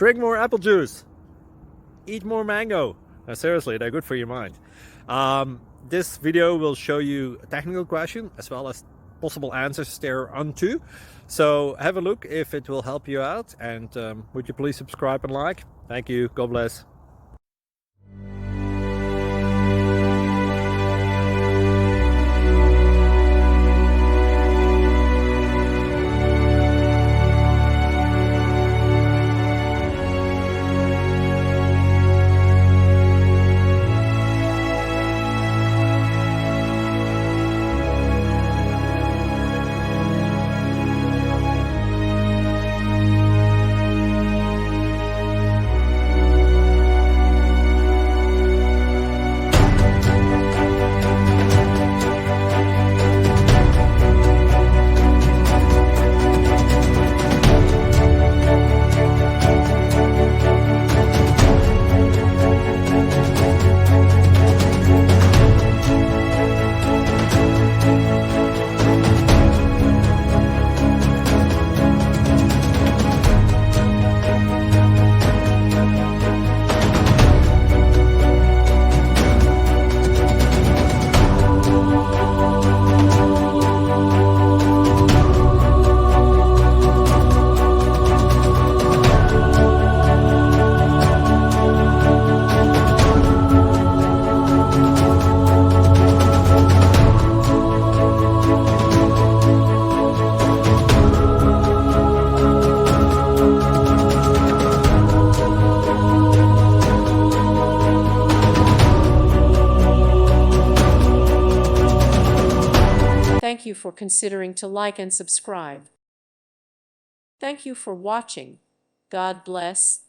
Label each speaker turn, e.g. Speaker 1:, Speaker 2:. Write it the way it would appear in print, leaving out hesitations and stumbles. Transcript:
Speaker 1: Drink more apple juice. Eat more mango. No, seriously, they're good for your mind. This video will show you a technical question as well as possible answers thereunto. So have a look if it will help you out, and would you please subscribe and like? Thank you. God bless.
Speaker 2: Thank you for considering to like and subscribe. Thank you for watching. God bless.